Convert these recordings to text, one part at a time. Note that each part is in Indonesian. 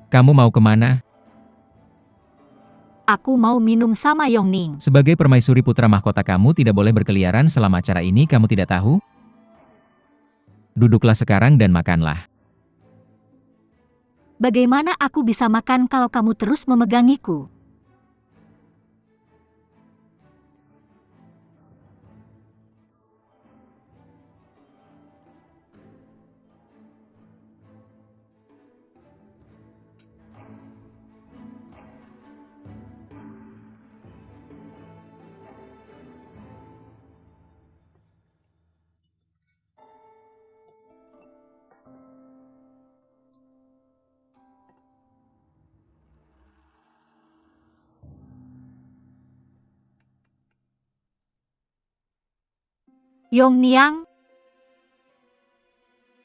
Kamu mau kemana? Aku mau minum sama Yongning. Sebagai permaisuri putra mahkota kamu tidak boleh berkeliaran selama acara ini, kamu tidak tahu? Duduklah sekarang dan makanlah. Bagaimana aku bisa makan kalau kamu terus memegangiku? Yongniang,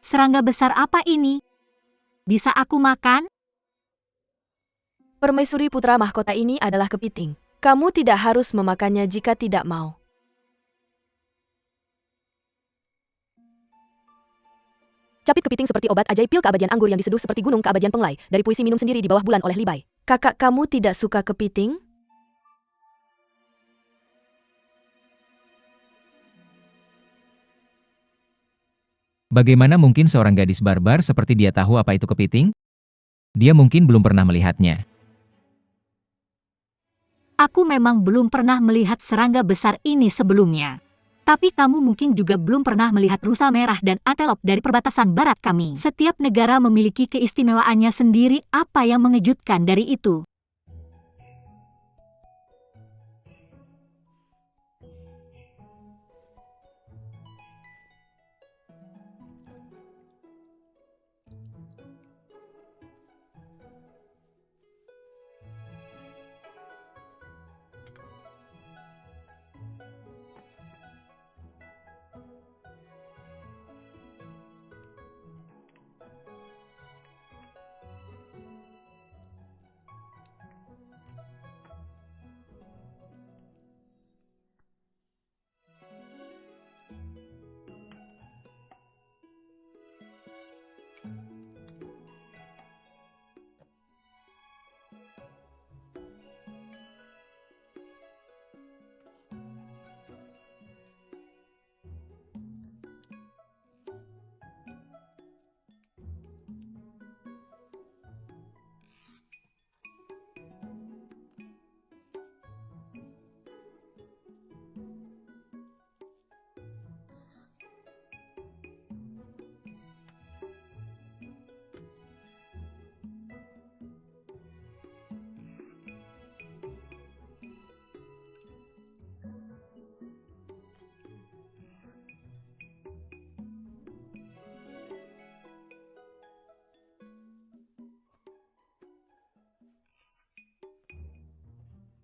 serangga besar apa ini? Bisa aku makan? Permaisuri putra mahkota ini adalah kepiting. Kamu tidak harus memakannya jika tidak mau. Capit kepiting seperti obat ajaib, pil keabadian anggur yang diseduh seperti gunung keabadian penglai, dari puisi minum sendiri di bawah bulan oleh Libai. Kakak kamu tidak suka kepiting? Bagaimana mungkin seorang gadis barbar seperti dia tahu apa itu kepiting? Dia mungkin belum pernah melihatnya. Aku memang belum pernah melihat serangga besar ini sebelumnya. Tapi kamu mungkin juga belum pernah melihat rusa merah dan antelop dari perbatasan barat kami. Setiap negara memiliki keistimewaannya sendiri. Apa yang mengejutkan dari itu?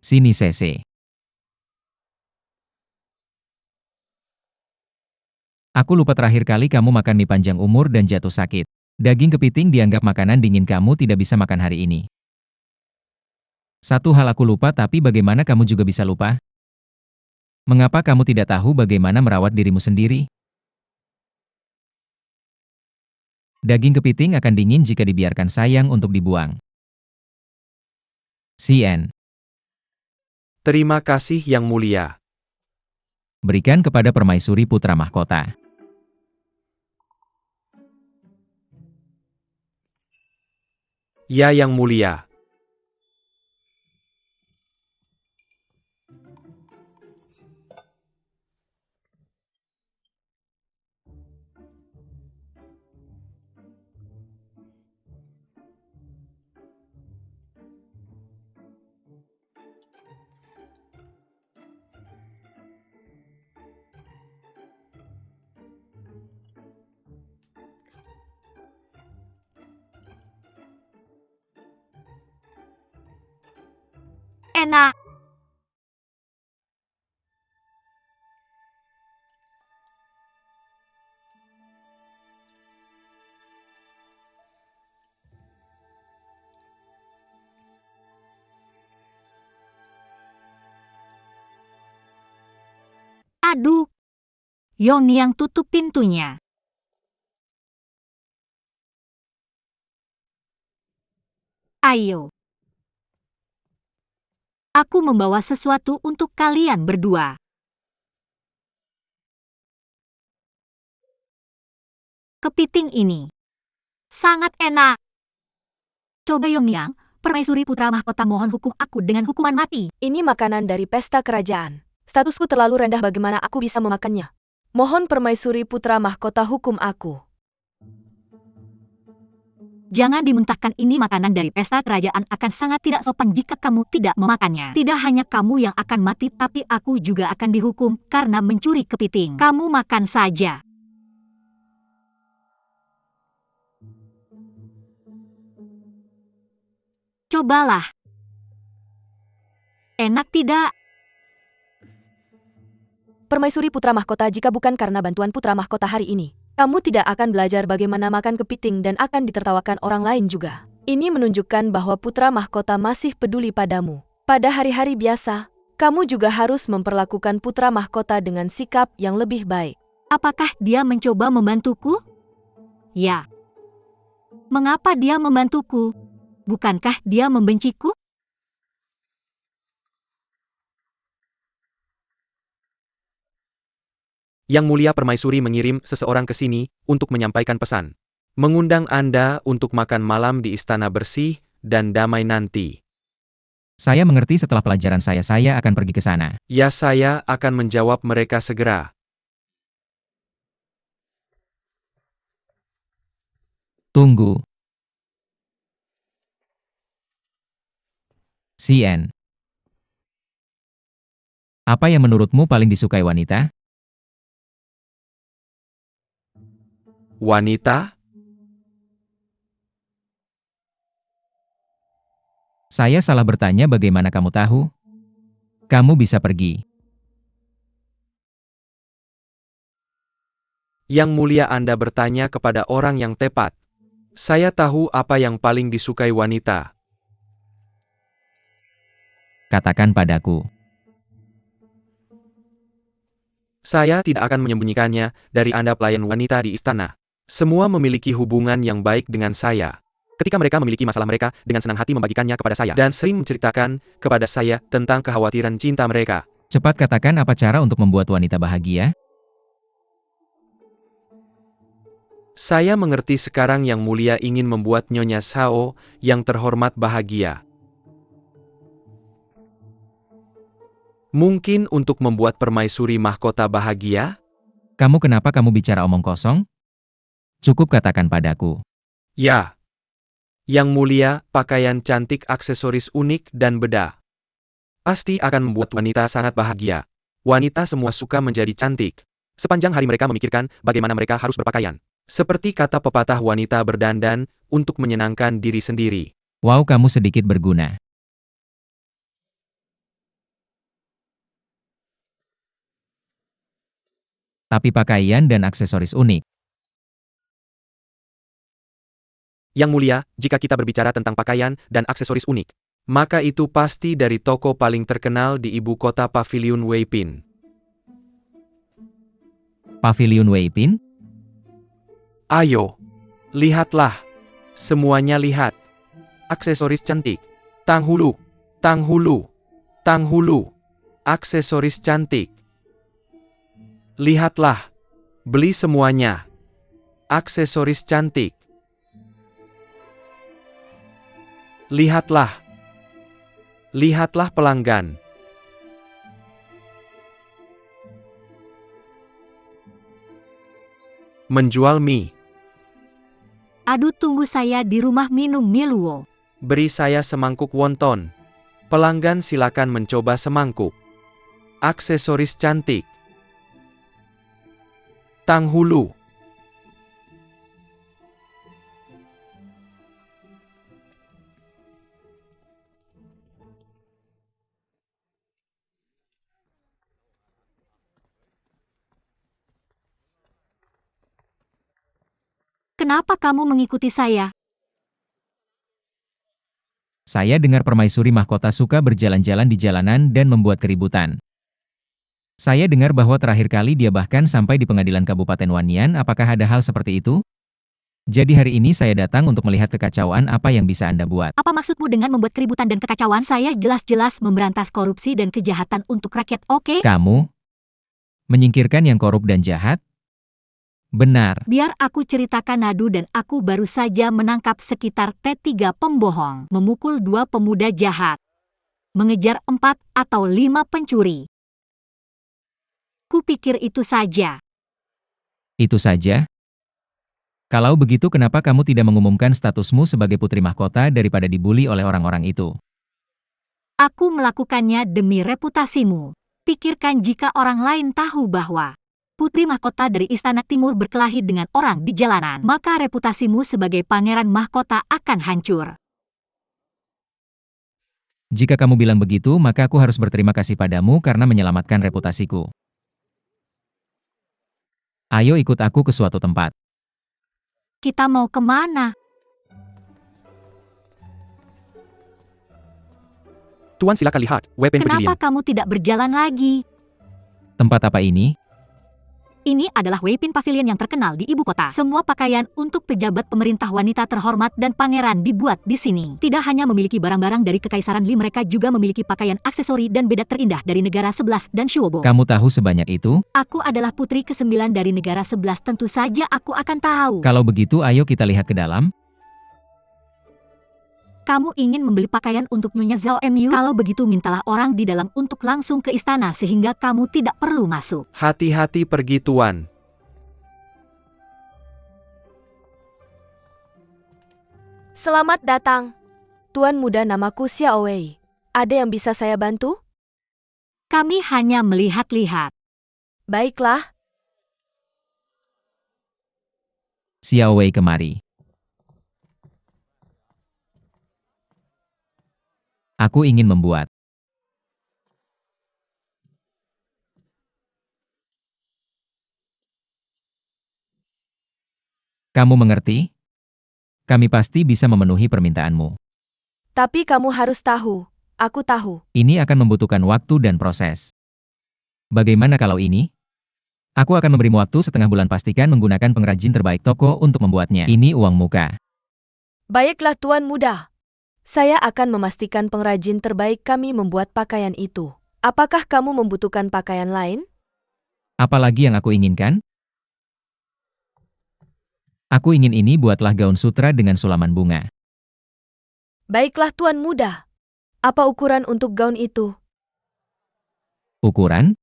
Sini Sese. Aku lupa terakhir kali kamu makan mie panjang umur dan jatuh sakit. Daging kepiting dianggap makanan dingin, kamu tidak bisa makan hari ini. Satu hal aku lupa, tapi bagaimana kamu juga bisa lupa? Mengapa kamu tidak tahu bagaimana merawat dirimu sendiri? Daging kepiting akan dingin jika dibiarkan, sayang untuk dibuang. CN. Terima kasih Yang Mulia. Berikan kepada permaisuri putra mahkota. Ya Yang Mulia. Enak. Aduh. Yongniang, tutup pintunya. Ayo. Aku membawa sesuatu untuk kalian berdua. Kepiting ini sangat enak. Coba Yongyang, permaisuri putra mahkota, mohon hukum aku dengan hukuman mati. Ini makanan dari pesta kerajaan. Statusku terlalu rendah, bagaimana aku bisa memakannya? Mohon permaisuri putra mahkota hukum aku. Jangan dimuntahkan, ini makanan dari pesta kerajaan, akan sangat tidak sopan jika kamu tidak memakannya. Tidak hanya kamu yang akan mati, tapi aku juga akan dihukum karena mencuri kepiting. Kamu makan saja. Cobalah. Enak tidak? Permaisuri putra mahkota, jika bukan karena bantuan putra mahkota hari ini, kamu tidak akan belajar bagaimana makan kepiting dan akan ditertawakan orang lain juga. Ini menunjukkan bahwa putra mahkota masih peduli padamu. Pada hari-hari biasa, kamu juga harus memperlakukan putra mahkota dengan sikap yang lebih baik. Apakah dia mencoba membantuku? Ya. Mengapa dia membantuku? Bukankah dia membenciku? Yang Mulia Permaisuri mengirim seseorang ke sini untuk menyampaikan pesan. Mengundang Anda untuk makan malam di istana bersih dan damai nanti. Saya mengerti, setelah pelajaran saya akan pergi ke sana. Ya, saya akan menjawab mereka segera. Tunggu. CN. Apa yang menurutmu paling disukai wanita? Wanita? Saya salah bertanya, bagaimana kamu tahu? Kamu bisa pergi. Yang Mulia, Anda bertanya kepada orang yang tepat. Saya tahu apa yang paling disukai wanita. Katakan padaku. Saya tidak akan menyembunyikannya dari Anda, pelayan wanita di istana. Semua memiliki hubungan yang baik dengan saya. Ketika mereka memiliki masalah, mereka dengan senang hati membagikannya kepada saya dan sering menceritakan kepada saya tentang kekhawatiran cinta mereka. Cepat katakan, apa cara untuk membuat wanita bahagia? Saya mengerti sekarang. Yang Mulia ingin membuat Nyonya Sao yang terhormat bahagia. Mungkin untuk membuat permaisuri mahkota bahagia? Kenapa kamu bicara omong kosong? Cukup katakan padaku. Ya. Yang Mulia, pakaian cantik, aksesoris unik, dan bedah pasti akan membuat wanita sangat bahagia. Wanita semua suka menjadi cantik. Sepanjang hari mereka memikirkan bagaimana mereka harus berpakaian. Seperti kata pepatah, wanita berdandan untuk menyenangkan diri sendiri. Wow, kamu sedikit berguna. Tapi pakaian dan aksesoris unik. Yang Mulia, jika kita berbicara tentang pakaian dan aksesoris unik, maka itu pasti dari toko paling terkenal di ibu kota, Pavilion Weipin. Pavilion Weipin? Ayo, lihatlah. Semuanya lihat. Aksesoris cantik. Tanghulu, tanghulu, tanghulu. Aksesoris cantik. Lihatlah. Beli semuanya. Aksesoris cantik. Lihatlah. Lihatlah pelanggan. Menjual mie. Aduh, tunggu, saya di rumah minum Miluo. Beri saya semangkuk wonton. Pelanggan silakan mencoba semangkuk. Aksesoris cantik. Tanghulu. Kenapa kamu mengikuti saya? Saya dengar permaisuri mahkota suka berjalan-jalan di jalanan dan membuat keributan. Saya dengar bahwa terakhir kali dia bahkan sampai di pengadilan Kabupaten Wanian. Apakah ada hal seperti itu? Jadi hari ini saya datang untuk melihat kekacauan apa yang bisa Anda buat. Apa maksudmu dengan membuat keributan dan kekacauan? Saya jelas-jelas memberantas korupsi dan kejahatan untuk rakyat, oke? Kamu menyingkirkan yang korup dan jahat? Benar. Biar aku ceritakan Nadu, dan aku baru saja menangkap sekitar T3 pembohong, memukul 2 pemuda jahat, mengejar 4 atau 5 pencuri. Kupikir itu saja. Itu saja? Kalau begitu kenapa kamu tidak mengumumkan statusmu sebagai putri mahkota daripada dibuli oleh orang-orang itu? Aku melakukannya demi reputasimu. Pikirkan jika orang lain tahu bahwa putri mahkota dari Istana Timur berkelahi dengan orang di jalanan, maka reputasimu sebagai pangeran mahkota akan hancur. Jika kamu bilang begitu, maka aku harus berterima kasih padamu karena menyelamatkan reputasiku. Ayo ikut aku ke suatu tempat. Kita mau kemana? Tuan silakan lihat, Weapon Kenapa Pavilion. kamu tidak berjalan lagi? Tempat apa ini? Ini adalah Weipin Pavilion yang terkenal di ibu kota. Semua pakaian untuk pejabat pemerintah wanita terhormat dan pangeran dibuat di sini. Tidak hanya memiliki barang-barang dari Kekaisaran Li, mereka juga memiliki pakaian aksesori dan beda terindah dari negara 11 dan Shuobo. Kamu tahu sebanyak itu? Aku adalah putri ke-9 dari negara 11, tentu saja aku akan tahu. Kalau begitu ayo kita lihat ke dalam. Kamu ingin membeli pakaian untuk Nyonya Zhao Mu? Kalau begitu mintalah orang di dalam untuk langsung ke istana sehingga kamu tidak perlu masuk. Hati-hati pergi Tuan. Selamat datang. Tuan muda, namaku Xiao Wei. Ada yang bisa saya bantu? Kami hanya melihat-lihat. Baiklah. Xiao Wei kemari. Aku ingin membuat. Kamu mengerti? Kami pasti bisa memenuhi permintaanmu. Tapi kamu harus tahu. Aku tahu. Ini akan membutuhkan waktu dan proses. Bagaimana kalau ini? Aku akan memberimu waktu setengah bulan, pastikan menggunakan pengrajin terbaik toko untuk membuatnya. Ini uang muka. Baiklah Tuan muda. Saya akan memastikan pengrajin terbaik kami membuat pakaian itu. Apakah kamu membutuhkan pakaian lain? Apalagi yang aku inginkan? Aku ingin ini, buatlah gaun sutra dengan sulaman bunga. Baiklah Tuan muda. Apa ukuran untuk gaun itu? Ukuran?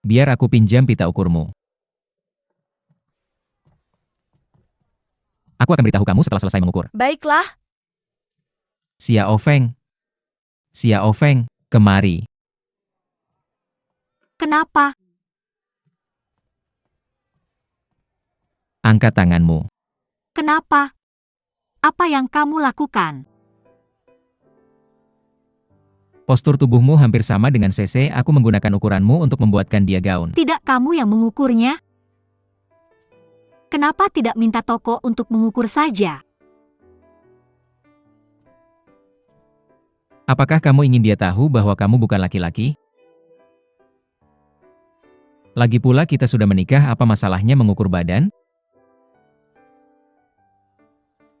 Biar aku pinjam pita ukurmu. Aku akan beritahu kamu setelah selesai mengukur. Baiklah. Xiao Feng. Xiao Feng, kemari. Kenapa? Angkat tanganmu. Kenapa? Apa yang kamu lakukan? Postur tubuhmu hampir sama dengan CC, aku menggunakan ukuranmu untuk membuatkan dia gaun. Tidak kamu yang mengukurnya? Kenapa tidak minta toko untuk mengukur saja? Apakah kamu ingin dia tahu bahwa kamu bukan laki-laki? Lagi pula kita sudah menikah, apa masalahnya mengukur badan?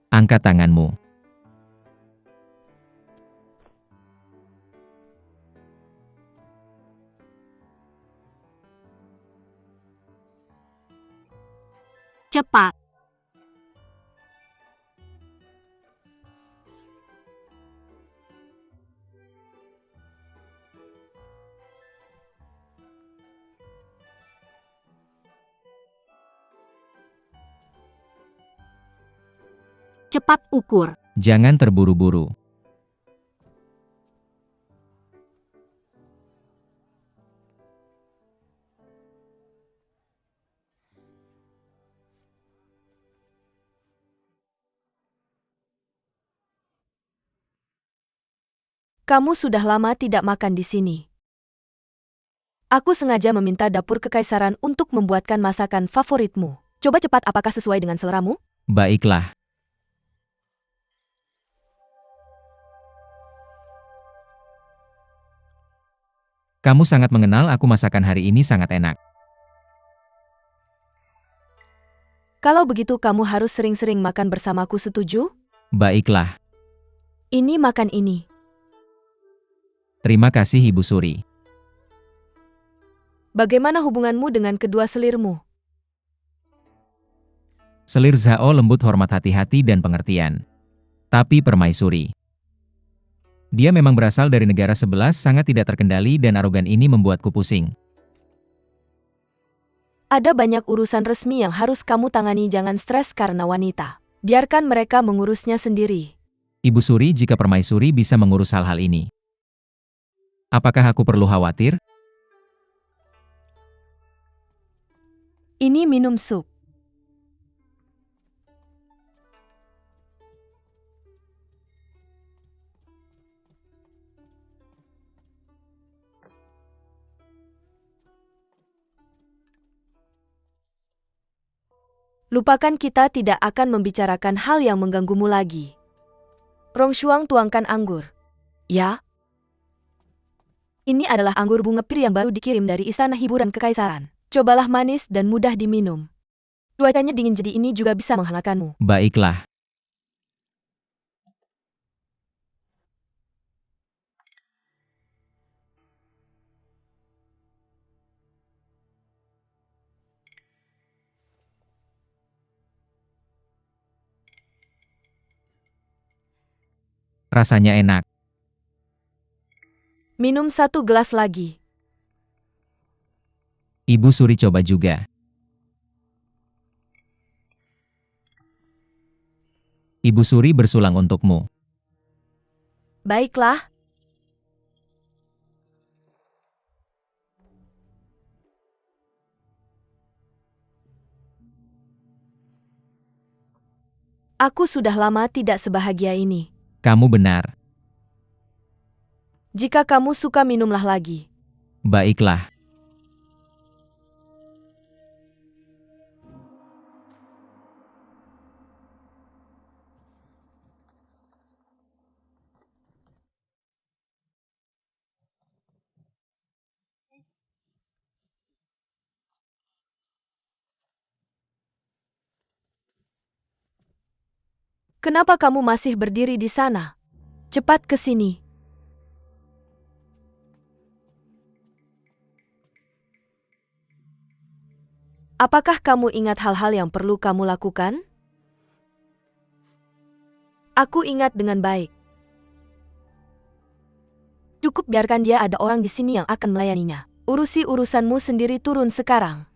Angkat tanganmu. Cepat. Cepat ukur. Jangan terburu-buru. Kamu sudah lama tidak makan di sini. Aku sengaja meminta dapur kekaisaran untuk membuatkan masakan favoritmu. Coba cepat, apakah sesuai dengan seleramu? Baiklah. Kamu sangat mengenal aku, masakan hari ini sangat enak. Kalau begitu kamu harus sering-sering makan bersamaku, setuju? Baiklah. Ini makan ini. Terima kasih Ibu Suri. Bagaimana hubunganmu dengan kedua selirmu? Selir Zhao lembut, hormat, hati-hati dan pengertian. Tapi permaisuri. Dia memang berasal dari negara sebelah, sangat tidak terkendali dan arogan, ini membuatku pusing. Ada banyak urusan resmi yang harus kamu tangani, jangan stres karena wanita. Biarkan mereka mengurusnya sendiri. Ibu Suri, jika permaisuri bisa mengurus hal-hal ini, apakah aku perlu khawatir? Ini minum sup. Lupakan, kita tidak akan membicarakan hal yang mengganggumu lagi. Rongshuang, tuangkan anggur. Ya? Ini adalah anggur bunga pir yang baru dikirim dari Istana Hiburan Kekaisaran. Cobalah, manis dan mudah diminum. Cuacanya dingin, jadi ini juga bisa menghangatkanmu. Baiklah. Rasanya enak. Minum 1 gelas lagi. Ibu Suri coba juga. Ibu Suri bersulang untukmu. Baiklah. Aku sudah lama tidak sebahagia ini. Kamu benar. Jika kamu suka, minumlah lagi. Baiklah. Kenapa kamu masih berdiri di sana? Cepat ke sini. Apakah kamu ingat hal-hal yang perlu kamu lakukan? Aku ingat dengan baik. Cukup biarkan dia, ada orang di sini yang akan melayaninya. Urusi urusanmu sendiri, turun sekarang.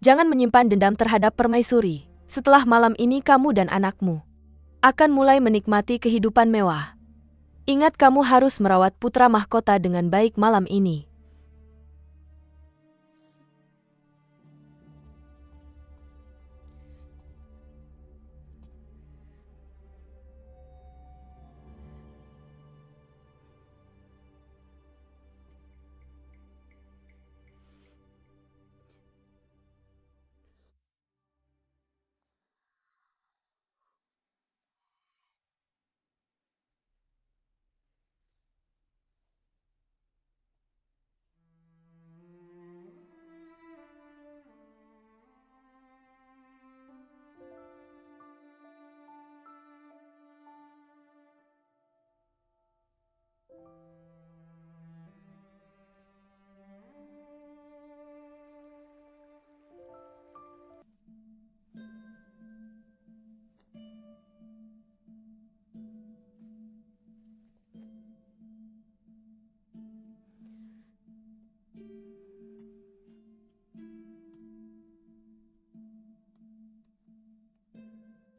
Jangan menyimpan dendam terhadap permaisuri. Setelah malam ini kamu dan anakmu akan mulai menikmati kehidupan mewah. Ingat, kamu harus merawat putra mahkota dengan baik malam ini.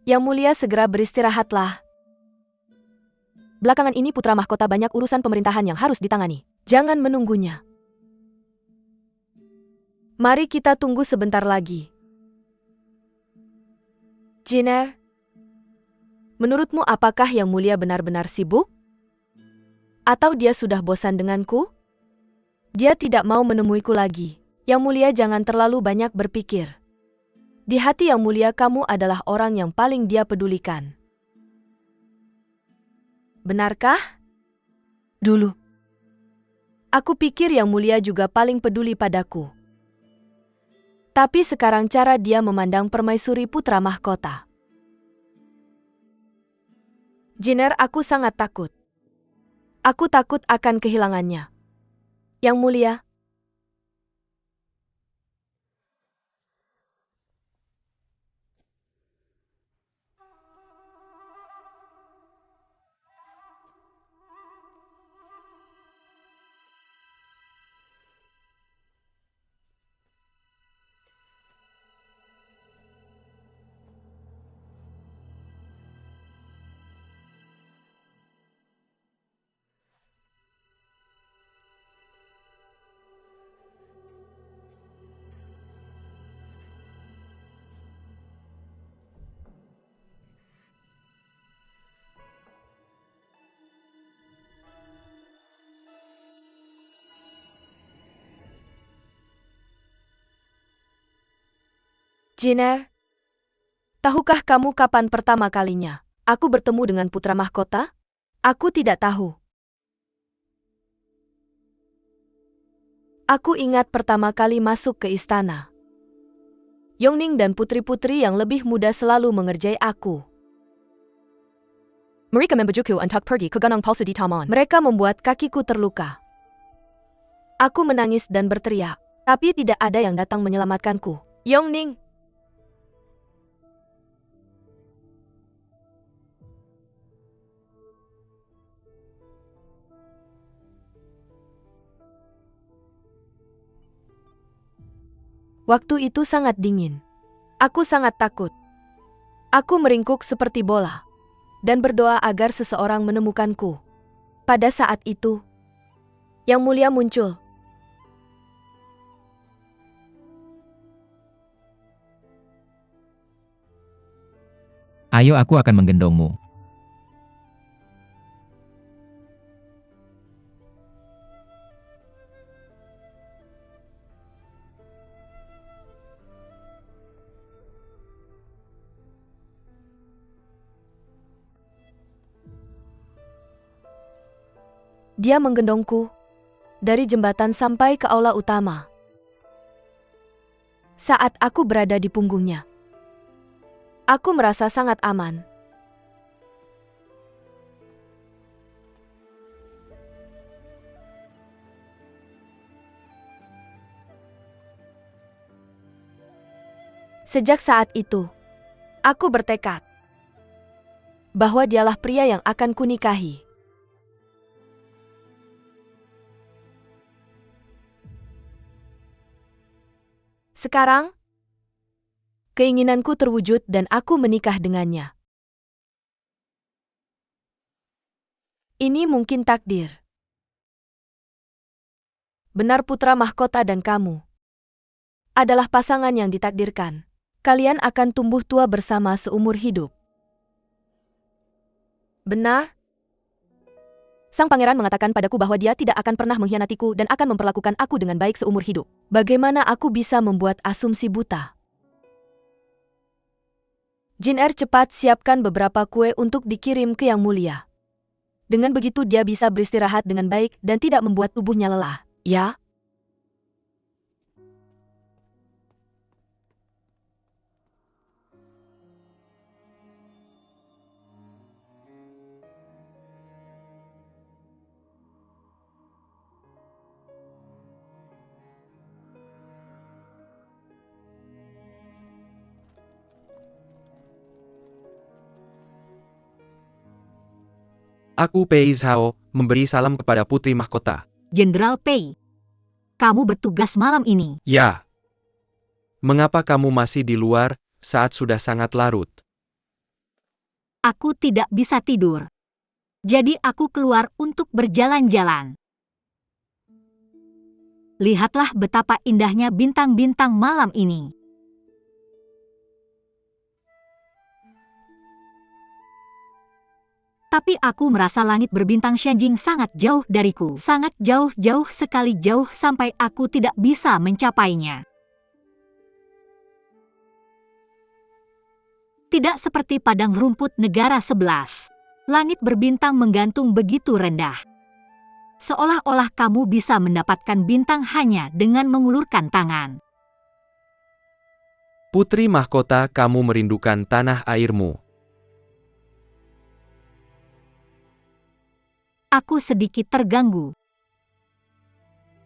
Yang Mulia, segera beristirahatlah. Belakangan ini putra mahkota banyak urusan pemerintahan yang harus ditangani. Jangan menunggunya. Mari kita tunggu sebentar lagi. Jiner, menurutmu apakah Yang Mulia benar-benar sibuk? Atau dia sudah bosan denganku? Dia tidak mau menemuiku lagi. Yang Mulia, jangan terlalu banyak berpikir. Di hati Yang Mulia, kamu adalah orang yang paling dia pedulikan. Benarkah? Dulu, aku pikir Yang Mulia juga paling peduli padaku. Tapi sekarang cara dia memandang permaisuri putra mahkota. Jiner, aku sangat takut. Aku takut akan kehilangannya. Yang Mulia. Jiner, tahukah kamu kapan pertama kalinya aku bertemu dengan putra mahkota? Aku tidak tahu. Aku ingat pertama kali masuk ke istana. Yongning dan putri-putri yang lebih muda selalu mengerjai aku. Mereka membujuku untuk pergi ke Gunung Palsu di taman. Mereka membuat kakiku terluka. Aku menangis dan berteriak, tapi tidak ada yang datang menyelamatkanku. Yongning. Waktu itu sangat dingin. Aku sangat takut. Aku meringkuk seperti bola dan berdoa agar seseorang menemukanku. Pada saat itu, Yang Mulia muncul. Ayo, aku akan menggendongmu. Dia menggendongku dari jembatan sampai ke aula utama. Saat aku berada di punggungnya, aku merasa sangat aman. Sejak saat itu, aku bertekad bahwa dialah pria yang akan kunikahi. Sekarang, keinginanku terwujud dan aku menikah dengannya. Ini mungkin takdir. Benar, putra mahkota dan kamu adalah pasangan yang ditakdirkan. Kalian akan tumbuh tua bersama seumur hidup. Benar? Sang pangeran mengatakan padaku bahwa dia tidak akan pernah mengkhianatiku dan akan memperlakukan aku dengan baik seumur hidup. Bagaimana aku bisa membuat asumsi buta? Jiner, cepat siapkan beberapa kue untuk dikirim ke Yang Mulia. Dengan begitu dia bisa beristirahat dengan baik dan tidak membuat tubuhnya lelah. Ya? Aku Pei Zhao, memberi salam kepada putri mahkota. Jenderal Pei, kamu bertugas malam ini. Ya. Mengapa kamu masih di luar saat sudah sangat larut? Aku tidak bisa tidur. Jadi aku keluar untuk berjalan-jalan. Lihatlah betapa indahnya bintang-bintang malam ini. Tapi aku merasa langit berbintang Shenjing sangat jauh dariku. Sangat jauh-jauh sekali, jauh sampai aku tidak bisa mencapainya. Tidak seperti padang rumput negara 11. Langit berbintang menggantung begitu rendah. Seolah-olah kamu bisa mendapatkan bintang hanya dengan mengulurkan tangan. Putri mahkota, kamu merindukan tanah airmu. Aku sedikit terganggu.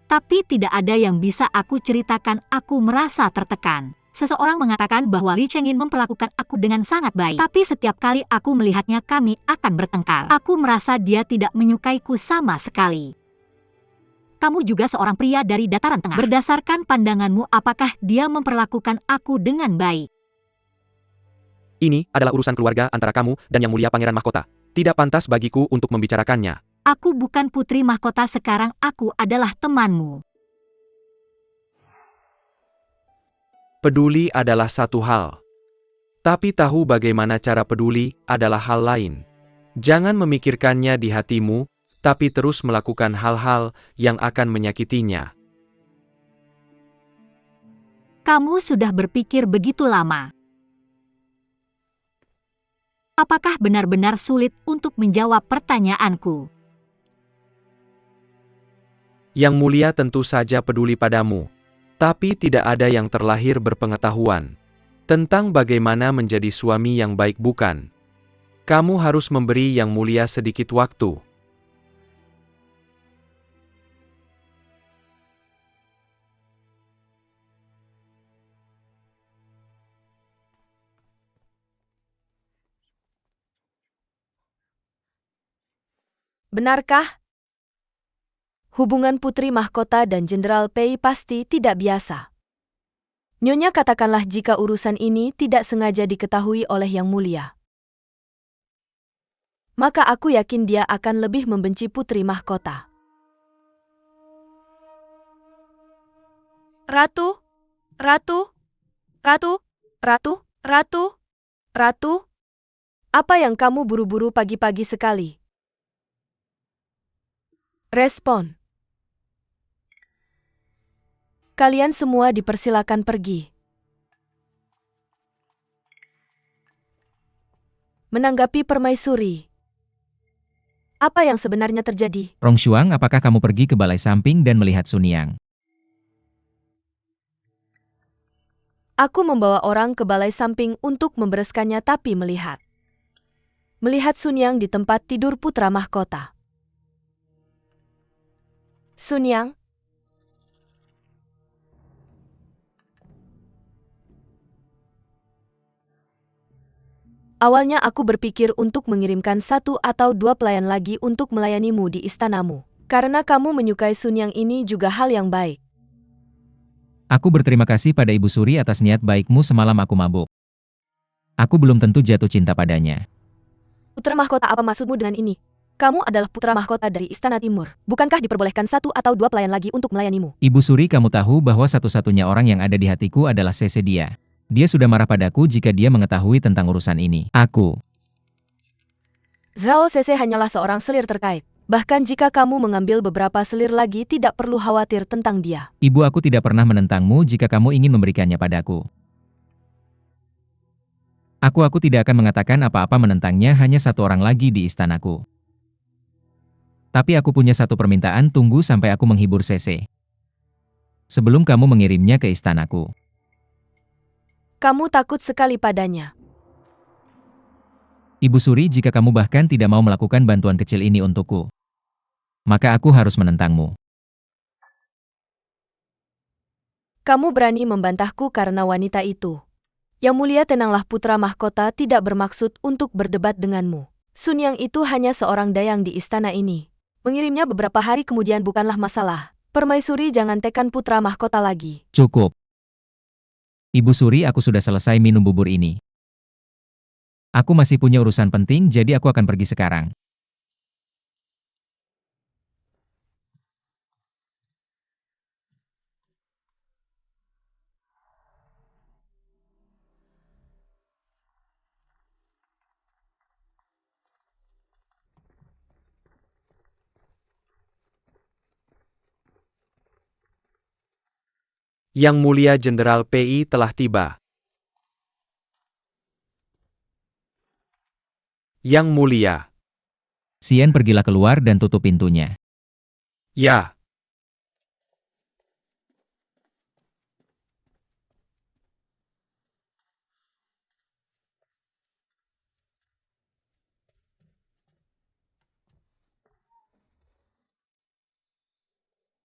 Tapi tidak ada yang bisa aku ceritakan, aku merasa tertekan. Seseorang mengatakan bahwa Li Chengin memperlakukan aku dengan sangat baik. Tapi setiap kali aku melihatnya kami akan bertengkar. Aku merasa dia tidak menyukaiku sama sekali. Kamu juga seorang pria dari dataran tengah. Berdasarkan pandanganmu, apakah dia memperlakukan aku dengan baik? Ini adalah urusan keluarga antara kamu dan Yang Mulia Pangeran Mahkota. Tidak pantas bagiku untuk membicarakannya. Aku bukan putri mahkota sekarang, aku adalah temanmu. Peduli adalah satu hal. Tapi tahu bagaimana cara peduli adalah hal lain. Jangan memikirkannya di hatimu, tapi terus melakukan hal-hal yang akan menyakitinya. Kamu sudah berpikir begitu lama. Apakah benar-benar sulit untuk menjawab pertanyaanku? Yang Mulia tentu saja peduli padamu. Tapi tidak ada yang terlahir berpengetahuan tentang bagaimana menjadi suami yang baik, bukan? Kamu harus memberi Yang Mulia sedikit waktu. Benarkah? Hubungan Putri Mahkota dan Jenderal Pei pasti tidak biasa. Nyonya, katakanlah jika urusan ini tidak sengaja diketahui oleh Yang Mulia. Maka aku yakin dia akan lebih membenci Putri Mahkota. Ratu, Ratu, Ratu, Ratu, Ratu, Ratu. Apa yang kamu buru-buru pagi-pagi sekali? Respon. Kalian semua dipersilakan pergi. Menanggapi permaisuri. Apa yang sebenarnya terjadi? Rongshuang, apakah kamu pergi ke balai samping dan melihat Sun Yang? Aku membawa orang ke balai samping untuk membereskannya, tapi melihat Sun Yang di tempat tidur putra mahkota. Sun Yang? Awalnya aku berpikir untuk mengirimkan 1 atau 2 pelayan lagi untuk melayanimu di istanamu. Karena kamu menyukai Sun Yang, ini juga hal yang baik. Aku berterima kasih pada Ibu Suri atas niat baikmu semalam aku mabuk. Aku belum tentu jatuh cinta padanya. Putra mahkota, apa maksudmu dengan ini? Kamu adalah putra mahkota dari Istana Timur. Bukankah diperbolehkan 1 atau 2 pelayan lagi untuk melayanimu? Ibu Suri, kamu tahu bahwa satu-satunya orang yang ada di hatiku adalah Sese dia. Dia sudah marah padaku jika dia mengetahui tentang urusan ini. Zhao Sese hanyalah seorang selir terkait. Bahkan jika kamu mengambil beberapa selir lagi, tidak perlu khawatir tentang dia. Ibu, aku tidak pernah menentangmu jika kamu ingin memberikannya padaku. Aku tidak akan mengatakan apa-apa menentangnya, hanya 1 orang lagi di istanaku. Tapi aku punya 1 permintaan, tunggu sampai aku menghibur Sese. Sebelum kamu mengirimnya ke istanaku. Kamu takut sekali padanya. Ibu Suri, jika kamu bahkan tidak mau melakukan bantuan kecil ini untukku, maka aku harus menentangmu. Kamu berani membantahku karena wanita itu. Yang Mulia, tenanglah, putra mahkota tidak bermaksud untuk berdebat denganmu. Sun Yang itu hanya seorang dayang di istana ini. Mengirimnya beberapa hari kemudian bukanlah masalah. Permaisuri, jangan tekan putra mahkota lagi. Cukup. Ibu Suri, aku sudah selesai minum bubur ini. Aku masih punya urusan penting, jadi aku akan pergi sekarang. Yang Mulia Jenderal PI telah tiba. Yang Mulia. Xian, pergilah keluar dan tutup pintunya. Ya.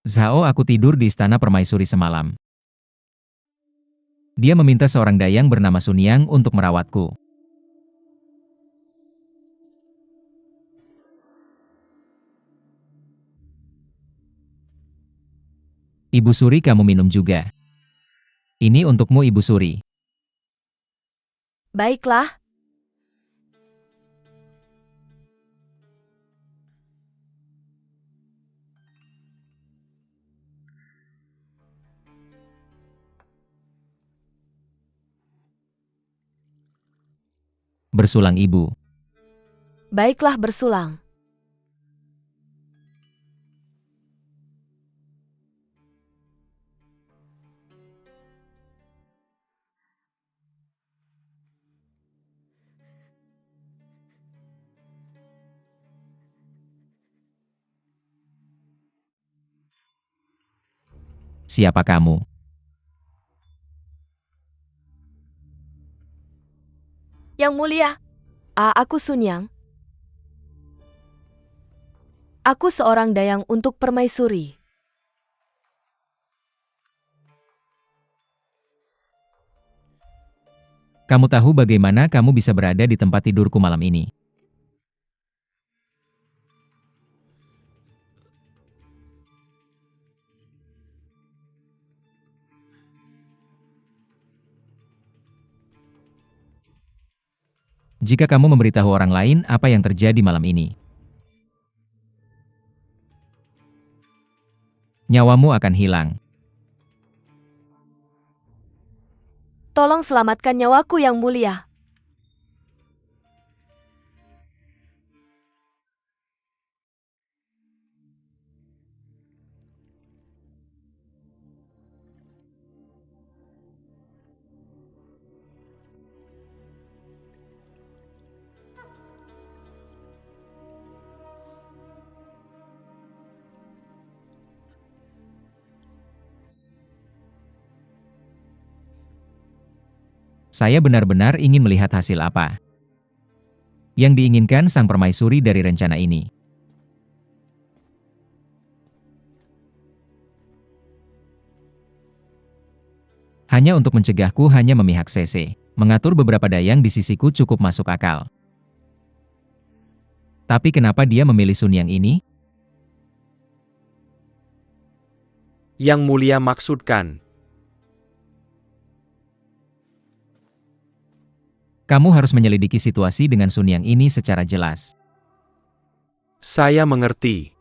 Zhao, aku tidur di istana permaisuri semalam. Dia meminta seorang dayang bernama Sun Yang untuk merawatku. Ibu Suri, kamu minum juga. Ini untukmu, Ibu Suri. Baiklah. Bersulang, Ibu. Baiklah, bersulang. Siapa kamu? Yang mulia, aku Sun Yang. Aku seorang dayang untuk permaisuri. Kamu tahu bagaimana kamu bisa berada di tempat tidurku malam ini? Jika kamu memberitahu orang lain apa yang terjadi malam ini, nyawamu akan hilang. Tolong selamatkan nyawaku, Yang mulia. Saya benar-benar ingin melihat hasil apa yang diinginkan sang permaisuri dari rencana ini. Hanya untuk mencegahku hanya memihak CC. Mengatur beberapa dayang di sisiku cukup masuk akal. Tapi kenapa dia memilih Sun Yang ini? Yang mulia maksudkan. Kamu harus menyelidiki situasi dengan Sun Yang ini secara jelas. Saya mengerti.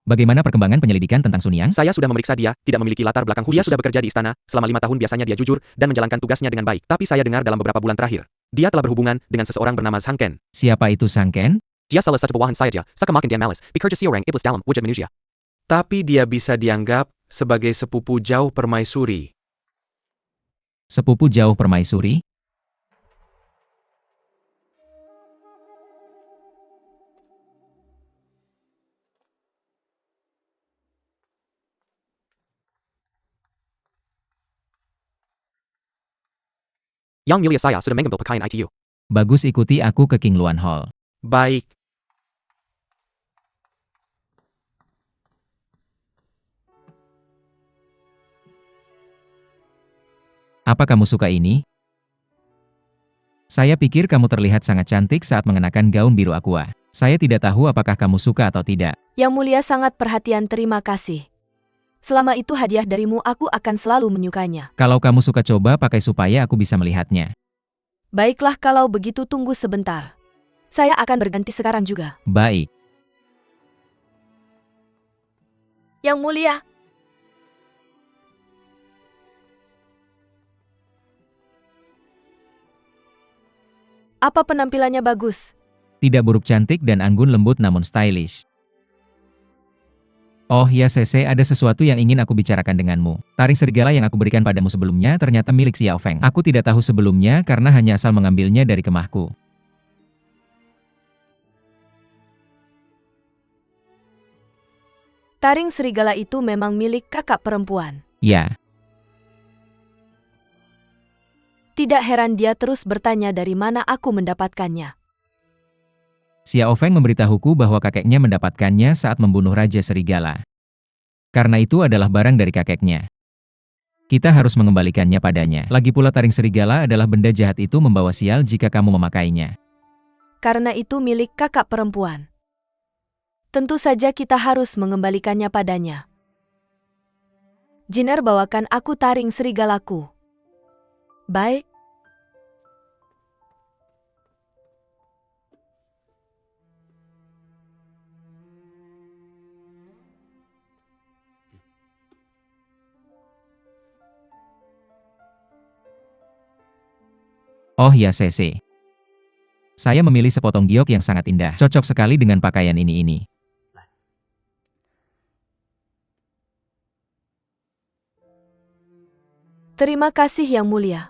Bagaimana perkembangan penyelidikan tentang Sun Yang? Saya sudah memeriksa dia, tidak memiliki latar belakang khusus. Dia sudah bekerja di istana, selama 5 tahun biasanya dia jujur, dan menjalankan tugasnya dengan baik. Tapi saya dengar dalam beberapa bulan terakhir, dia telah berhubungan dengan seseorang bernama Sang Ken. Siapa itu Sang Ken? Dia salah satu bawahan saja, sakamakan dia malas, bekerja seorang iblis dalam wujud manusia. Tapi dia bisa dianggap sebagai sepupu jauh permaisuri. Sepupu jauh permaisuri? Yang mulia, saya sudah mengambil pakaian ITU. Bagus, ikuti aku ke King Luan Hall. Baik. Apa kamu suka ini? Saya pikir kamu terlihat sangat cantik saat mengenakan gaun biru aqua. Saya tidak tahu apakah kamu suka atau tidak. Yang mulia sangat perhatian, terima kasih. Selama itu hadiah darimu, aku akan selalu menyukainya. Kalau kamu suka, coba pakai supaya aku bisa melihatnya. Baiklah, kalau begitu tunggu sebentar. Saya akan berganti sekarang juga. Baik. Yang mulia. Apa penampilannya bagus? Tidak buruk, cantik dan anggun, lembut namun stylish. Oh ya CC, ada sesuatu yang ingin aku bicarakan denganmu. Taring serigala yang aku berikan padamu sebelumnya ternyata milik Xiao Feng. Aku tidak tahu sebelumnya karena hanya asal mengambilnya dari kemahku. Taring serigala itu memang milik kakak perempuan. Ya. Tidak heran dia terus bertanya dari mana aku mendapatkannya. Xiao Feng memberitahuku bahwa kakeknya mendapatkannya saat membunuh Raja Serigala. Karena itu adalah barang dari kakeknya. Kita harus mengembalikannya padanya. Lagi pula taring serigala adalah benda jahat itu membawa sial jika kamu memakainya. Karena itu milik kakak perempuan. Tentu saja kita harus mengembalikannya padanya. Jiner, bawakan aku taring serigalaku. Baik. Oh ya Sese. Saya memilih sepotong giok yang sangat indah. Cocok sekali dengan pakaian ini. Terima kasih Yang Mulia.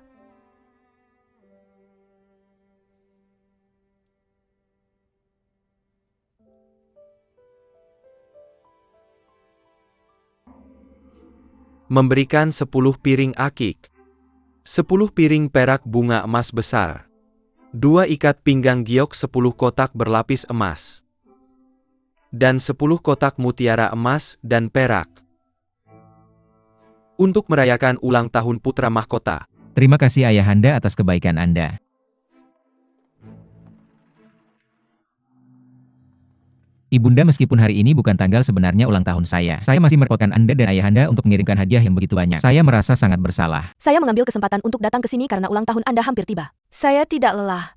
Memberikan 10 piring akik. 10 piring perak bunga emas besar. 2 ikat pinggang giok 10 kotak berlapis emas. Dan 10 kotak mutiara emas dan perak. Untuk merayakan ulang tahun putra mahkota. Terima kasih Ayahanda atas kebaikan Anda. Ibunda, meskipun hari ini bukan tanggal sebenarnya ulang tahun saya masih merepotkan Anda dan Ayahanda untuk mengirimkan hadiah yang begitu banyak. Saya merasa sangat bersalah. Saya mengambil kesempatan untuk datang ke sini karena ulang tahun Anda hampir tiba. Saya tidak lelah.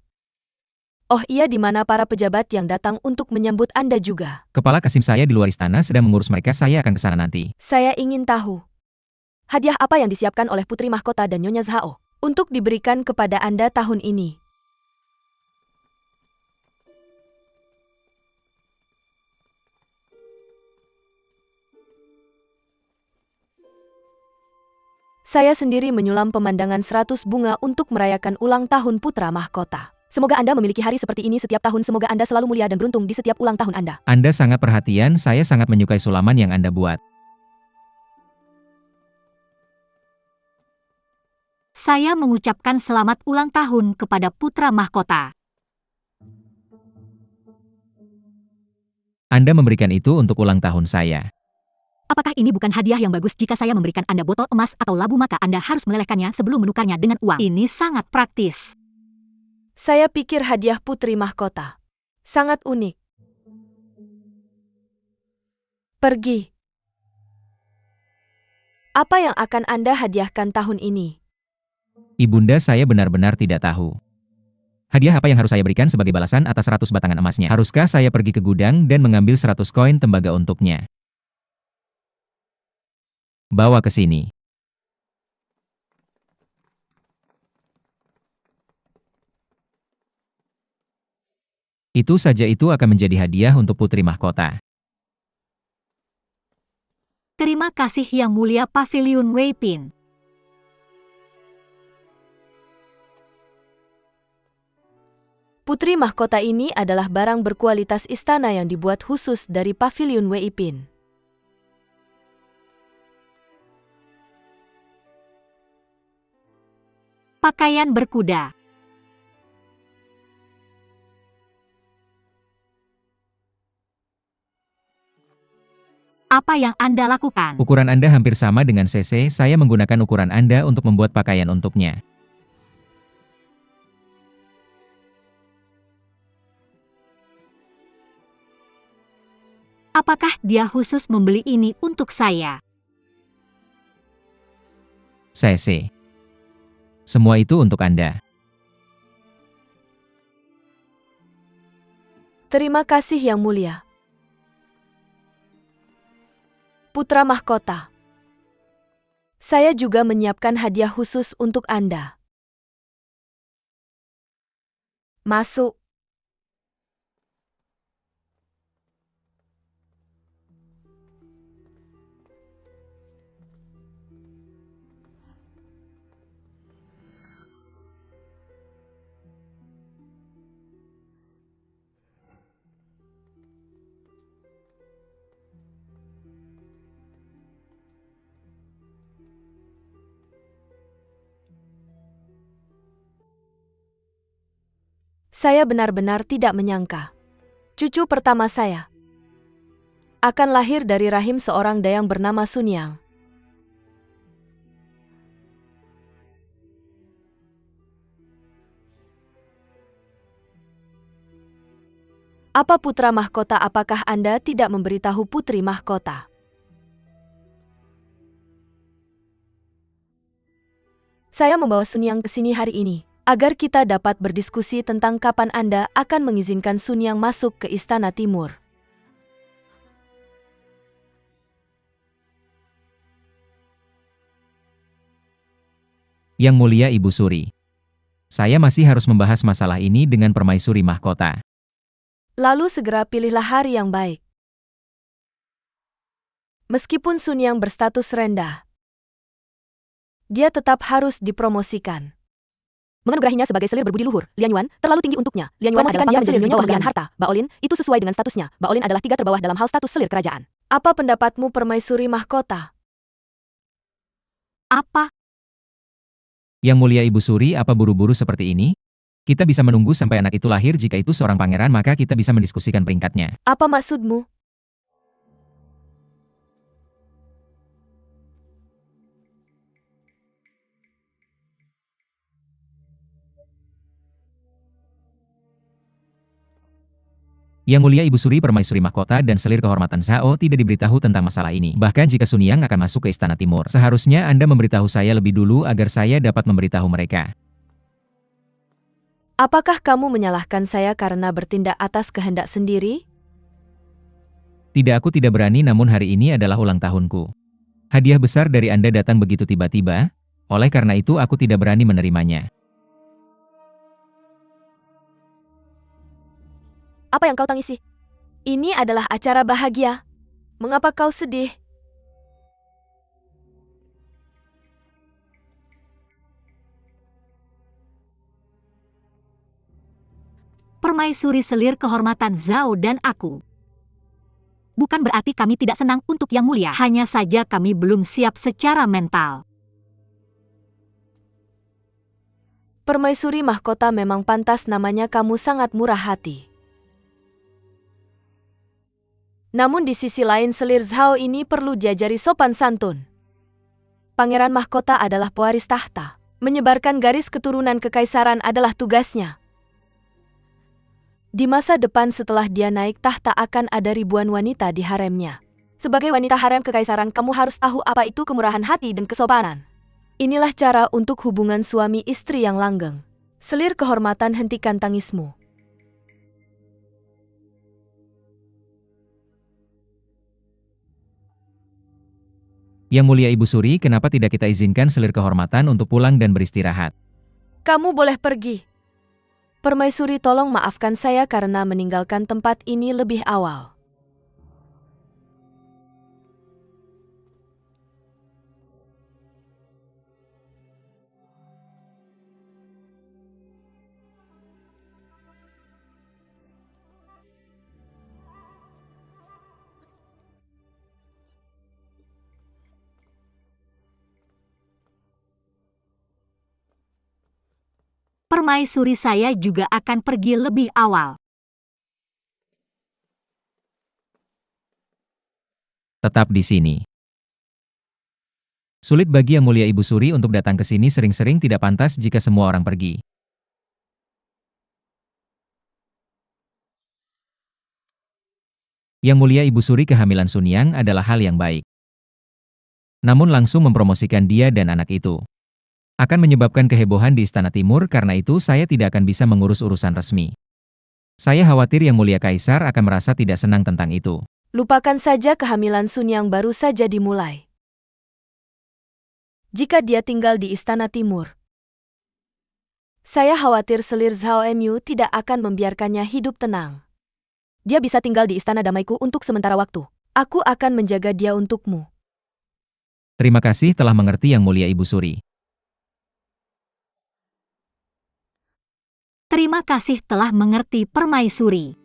Oh iya, di mana para pejabat yang datang untuk menyambut Anda juga? Kepala Kasim saya di luar istana sedang mengurus mereka, saya akan ke sana nanti. Saya ingin tahu. Hadiah apa yang disiapkan oleh Putri Mahkota dan Nyonya Zhao untuk diberikan kepada Anda tahun ini? Saya sendiri menyulam pemandangan 100 bunga untuk merayakan ulang tahun Putra Mahkota. Semoga Anda memiliki hari seperti ini setiap tahun. Semoga Anda selalu mulia dan beruntung di setiap ulang tahun Anda. Anda sangat perhatian, saya sangat menyukai sulaman yang Anda buat. Saya mengucapkan selamat ulang tahun kepada Putra Mahkota. Anda memberikan itu untuk ulang tahun saya. Apakah ini bukan hadiah yang bagus jika saya memberikan Anda botol emas atau labu, maka Anda harus melelehkannya sebelum menukarnya dengan uang. Ini sangat praktis. Saya pikir hadiah Putri Mahkota sangat unik. Pergi. Apa yang akan Anda hadiahkan tahun ini? Ibunda, saya benar-benar tidak tahu. Hadiah apa yang harus saya berikan sebagai balasan atas 100 batangan emasnya? Haruskah saya pergi ke gudang dan mengambil 100 koin tembaga untuknya? Bawa ke sini. Itu saja, itu akan menjadi hadiah untuk Putri Mahkota. Terima kasih Yang Mulia Pavilion Weipin. Putri Mahkota ini adalah barang berkualitas istana yang dibuat khusus dari Pavilion Weipin. Pakaian berkuda. Apa yang Anda lakukan? Ukuran Anda hampir sama dengan CC, saya menggunakan ukuran Anda untuk membuat pakaian untuknya. Apakah dia khusus membeli ini untuk saya? CC. Semua itu untuk Anda. Terima kasih Yang Mulia. Putra Mahkota. Saya juga menyiapkan hadiah khusus untuk Anda. Masuk. Saya benar-benar tidak menyangka Cucu pertama saya akan lahir dari rahim seorang dayang bernama Sun Yang. Apa putra mahkota? Apakah Anda tidak memberitahu putri mahkota? Saya membawa Sun Yang ke sini hari ini agar kita dapat berdiskusi tentang kapan Anda akan mengizinkan Sun Yang masuk ke Istana Timur. Yang Mulia Ibu Suri. Saya masih harus membahas masalah ini dengan Permaisuri Mahkota. Lalu segera pilihlah hari yang baik. Meskipun Sun Yang berstatus rendah, dia tetap harus dipromosikan. Menganugerahinya sebagai selir berbudi luhur, Lian Yuan terlalu tinggi untuknya. Lian Yuan adalah dia menjadi nyonya bagian harta. Ba Olin, itu sesuai dengan statusnya. Ba Olin adalah 3 terbawah dalam hal status selir kerajaan. Apa pendapatmu, Permaisuri Mahkota? Apa? Yang Mulia Ibu Suri, apa buru-buru seperti ini? Kita bisa menunggu sampai anak itu lahir. Jika itu seorang pangeran, maka kita bisa mendiskusikan peringkatnya. Apa maksudmu? Yang Mulia Ibu Suri, Permaisuri Mahkota dan selir kehormatan Zhao tidak diberitahu tentang masalah ini. Bahkan jika Sun Yang akan masuk ke Istana Timur, seharusnya Anda memberitahu saya lebih dulu agar saya dapat memberitahu mereka. Apakah kamu menyalahkan saya karena bertindak atas kehendak sendiri? Tidak, aku tidak berani, namun hari ini adalah ulang tahunku. Hadiah besar dari Anda datang begitu tiba-tiba, oleh karena itu aku tidak berani menerimanya. Apa yang kau tangisi? Ini adalah acara bahagia. Mengapa kau sedih? Permaisuri selir kehormatan Zhao dan aku. Bukan berarti kami tidak senang untuk Yang Mulia, hanya saja kami belum siap secara mental. Permaisuri Mahkota memang pantas, namanya kamu sangat murah hati. Namun di sisi lain selir Zhao ini perlu diajari sopan santun. Pangeran Mahkota adalah pewaris tahta. Menyebarkan garis keturunan kekaisaran adalah tugasnya. Di masa depan setelah dia naik tahta akan ada ribuan wanita di haremnya. Sebagai wanita harem kekaisaran, kamu harus tahu apa itu kemurahan hati dan kesopanan. Inilah cara untuk hubungan suami istri yang langgeng. Selir kehormatan, hentikan tangismu. Yang Mulia Ibu Suri, kenapa tidak kita izinkan selir kehormatan untuk pulang dan beristirahat? Kamu boleh pergi. Permaisuri, tolong maafkan saya karena meninggalkan tempat ini lebih awal. Permaisuri saya juga akan pergi lebih awal. Tetap di sini. Sulit bagi Yang Mulia Ibu Suri untuk datang ke sini sering-sering, tidak pantas jika semua orang pergi. Yang Mulia Ibu Suri, kehamilan Sun Yang adalah hal yang baik. Namun langsung mempromosikan dia dan anak itu akan menyebabkan kehebohan di Istana Timur, karena itu saya tidak akan bisa mengurus urusan resmi. Saya khawatir Yang Mulia Kaisar akan merasa tidak senang tentang itu. Lupakan saja kehamilan Sun yang baru saja dimulai. Jika dia tinggal di Istana Timur, saya khawatir selir Zhao Mu tidak akan membiarkannya hidup tenang. Dia bisa tinggal di Istana Damaiku untuk sementara waktu. Aku akan menjaga dia untukmu. Terima kasih telah mengerti Yang Mulia Ibu Suri. Terima kasih telah mengerti, Permaisuri.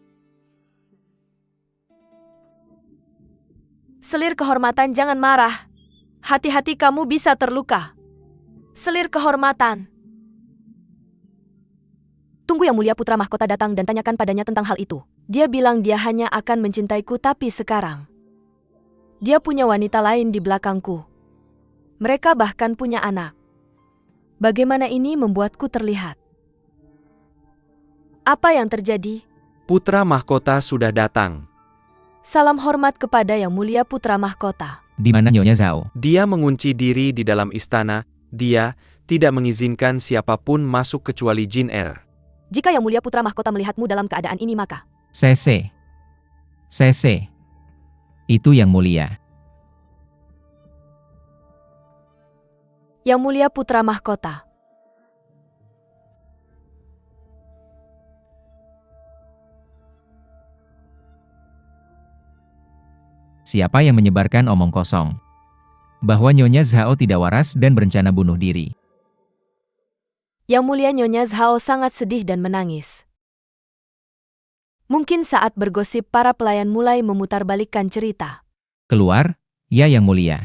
Selir kehormatan, jangan marah. Hati-hati, kamu bisa terluka. Selir kehormatan. Tunggu Yang Mulia Putra Mahkota datang dan tanyakan padanya tentang hal itu. Dia bilang dia hanya akan mencintaiku, tapi sekarang dia punya wanita lain di belakangku. Mereka bahkan punya anak. Bagaimana ini membuatku terlihat? Apa yang terjadi? Putra mahkota sudah datang. Salam hormat kepada Yang Mulia Putra Mahkota. Di mana Nyonya Zhao? Dia mengunci diri di dalam istana. Dia tidak mengizinkan siapapun masuk kecuali Jin Er. Jika Yang Mulia Putra Mahkota melihatmu dalam keadaan ini, maka Sese. Sese. Itu Yang Mulia. Yang Mulia Putra Mahkota. Siapa yang menyebarkan omong kosong? Bahwa Nyonya Zhao tidak waras dan berencana bunuh diri. Yang Mulia Nyonya Zhao sangat sedih dan menangis. Mungkin saat bergosip para pelayan mulai memutarbalikkan cerita. Keluar, ya Yang Mulia.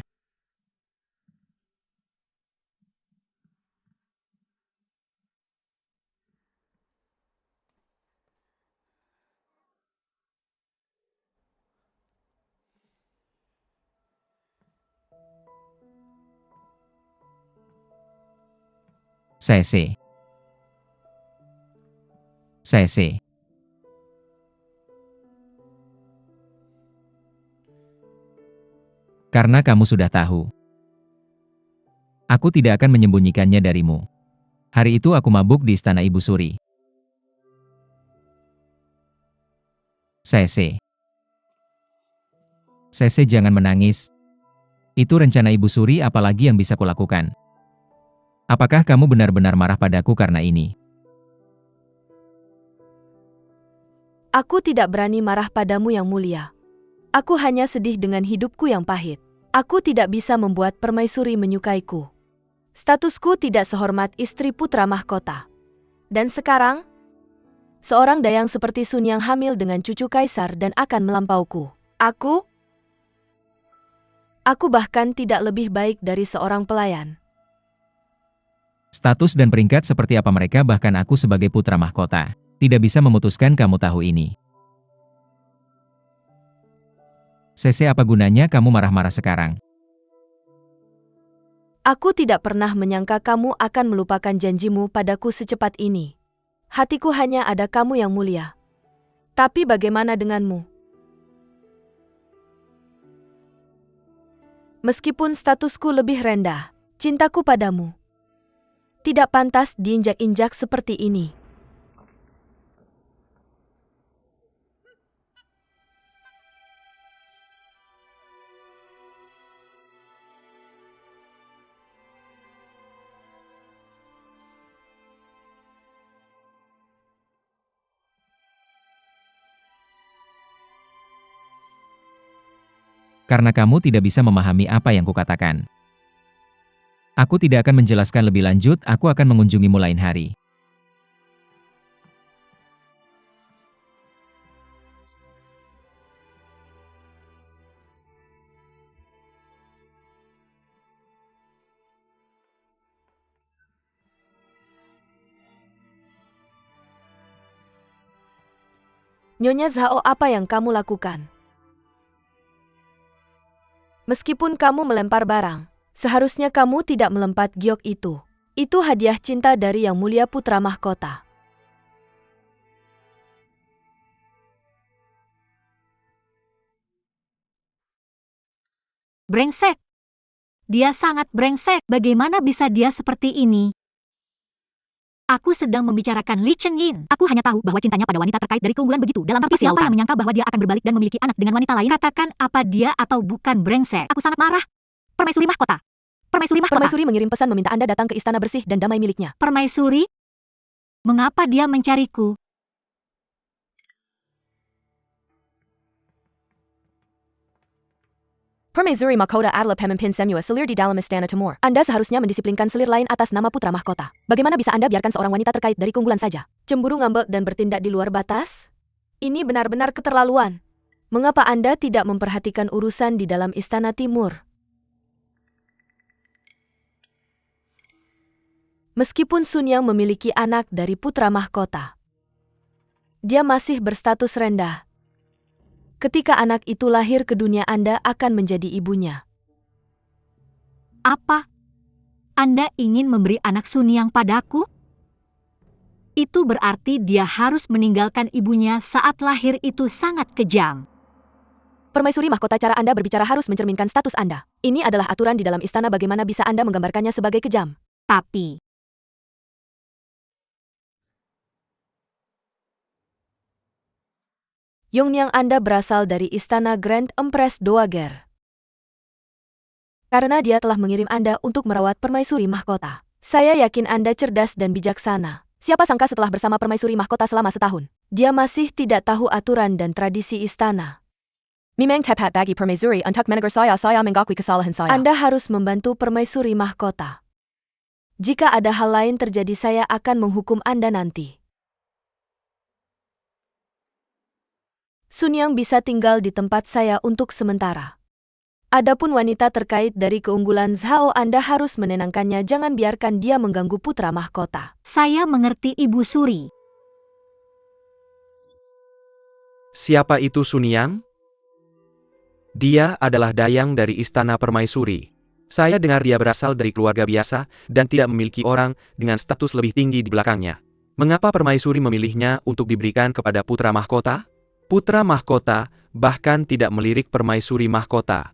Sese. Sese. Karena kamu sudah tahu. Aku tidak akan menyembunyikannya darimu. Hari itu aku mabuk di istana Ibu Suri. Sese. Sese, jangan menangis. Itu rencana Ibu Suri, apalagi yang bisa kulakukan. Apakah kamu benar-benar marah padaku karena ini? Aku tidak berani marah padamu, Yang Mulia. Aku hanya sedih dengan hidupku yang pahit. Aku tidak bisa membuat permaisuri menyukaiku. Statusku tidak sehormat istri putra mahkota. Dan sekarang, seorang dayang seperti Sun yang hamil dengan cucu kaisar dan akan melampauku. Aku bahkan tidak lebih baik dari seorang pelayan. Status dan peringkat seperti apa mereka, bahkan aku sebagai putra mahkota tidak bisa memutuskan. Kamu tahu ini. Sese, apa gunanya kamu marah-marah sekarang? Aku tidak pernah menyangka kamu akan melupakan janjimu padaku secepat ini. Hatiku hanya ada kamu, Yang Mulia. Tapi bagaimana denganmu? Meskipun statusku lebih rendah, cintaku padamu tidak pantas diinjak-injak seperti ini. Karena kamu tidak bisa memahami apa yang kukatakan. Aku tidak akan menjelaskan lebih lanjut, aku akan mengunjungimu lain hari. Nyonya Zhao, apa yang kamu lakukan? Meskipun kamu melempar barang, seharusnya kamu tidak melompat giok itu. Itu hadiah cinta dari Yang Mulia Putra Mahkota. Brengsek. Dia sangat brengsek. Bagaimana bisa dia seperti ini? Aku sedang membicarakan Li Chengyin. Aku hanya tahu bahwa cintanya pada wanita terkait dari keunggulan begitu dalam seperti siapa yang menyangka bahwa dia akan berbalik dan memiliki anak dengan wanita lain? Katakan apa dia atau bukan brengsek. Aku sangat marah. Permaisuri mahkota. Permaisuri mahkota. Permaisuri mengirim pesan meminta Anda datang ke istana bersih dan damai miliknya. Permaisuri? Mengapa dia mencariku? Permaisuri Mahkota adalah pemimpin semua selir di dalam istana Timur. Anda seharusnya mendisiplinkan selir lain atas nama putra mahkota. Bagaimana bisa Anda biarkan seorang wanita terkait dari keunggulan saja cemburu, ngambek, dan bertindak di luar batas? Ini benar-benar keterlaluan. Mengapa Anda tidak memperhatikan urusan di dalam istana Timur? Meskipun Sun Yang memiliki anak dari putra mahkota, Dia masih berstatus rendah. Ketika anak itu lahir ke dunia, Anda akan menjadi ibunya. Apa? Anda ingin memberi anak Sunyang padaku? Itu berarti dia harus meninggalkan ibunya saat lahir. Itu sangat kejam. Permaisuri mahkota, cara Anda berbicara harus mencerminkan status Anda. Ini adalah aturan di dalam istana, bagaimana bisa Anda menggambarkannya sebagai kejam? Tapi, Yongnyang, Anda berasal dari istana Grand Empress Dowager. Karena dia telah mengirim Anda untuk merawat permaisuri mahkota. Saya yakin Anda cerdas dan bijaksana. Siapa sangka setelah bersama permaisuri mahkota selama setahun, dia masih tidak tahu aturan dan tradisi istana. Mimeng tepat bagi permaisuri untuk menegur saya mengakui kesalahan saya. Anda harus membantu permaisuri mahkota. Jika ada hal lain terjadi, saya akan menghukum Anda nanti. Sunyang bisa tinggal di tempat saya untuk sementara. Adapun wanita terkait dari keunggulan Zhao, Anda harus menenangkannya, jangan biarkan dia mengganggu putra mahkota. saya mengerti Ibu Suri. Siapa itu Sunyang? Dia adalah dayang dari istana permaisuri. Saya dengar dia berasal dari keluarga biasa dan tidak memiliki orang dengan status lebih tinggi di belakangnya. Mengapa permaisuri memilihnya untuk diberikan kepada putra mahkota? Putra mahkota bahkan tidak melirik permaisuri mahkota.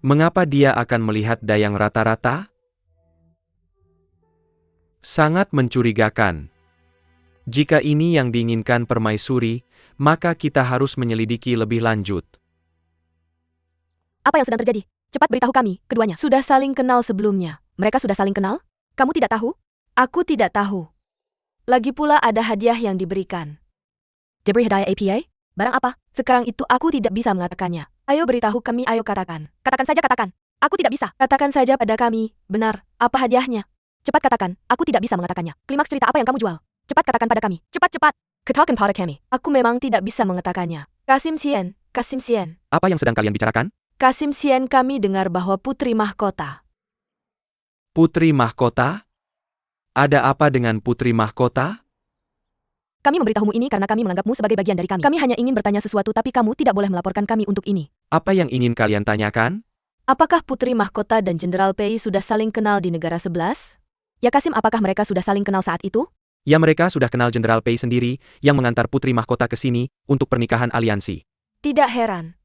Mengapa dia akan melihat dayang rata-rata? Sangat mencurigakan. Jika ini yang diinginkan permaisuri, maka kita harus menyelidiki lebih lanjut. Apa yang sedang terjadi? Cepat beritahu kami, keduanya sudah saling kenal sebelumnya. Mereka sudah saling kenal? Kamu tidak tahu? Aku tidak tahu. Lagi pula ada hadiah yang diberikan. Diberi hadiah APA? Barang apa? Sekarang itu aku tidak bisa mengatakannya. Ayo beritahu kami, ayo katakan. Katakan saja, katakan. Aku tidak bisa. Katakan saja pada kami. Benar, apa hadiahnya? Cepat katakan, aku tidak bisa mengatakannya. Klimaks cerita apa yang kamu jual? Cepat katakan pada kami. Cepat-cepat. Katakan pada kami. Aku memang tidak bisa mengatakannya. Kasim Sien. Apa yang sedang kalian bicarakan? Kasim Sien, kami dengar bahwa putri mahkota. Putri mahkota? Ada apa dengan putri mahkota? Kami memberitahumu ini karena kami menganggapmu sebagai bagian dari kami. Kami hanya ingin bertanya sesuatu, tapi kamu tidak boleh melaporkan kami untuk ini. Apa yang ingin kalian tanyakan? Apakah putri mahkota dan Jenderal Pei sudah saling kenal di negara 11? Ya Kasim, apakah mereka sudah saling kenal saat itu? Ya, mereka sudah kenal Jenderal Pei sendiri yang mengantar putri mahkota ke sini untuk pernikahan aliansi. Tidak heran.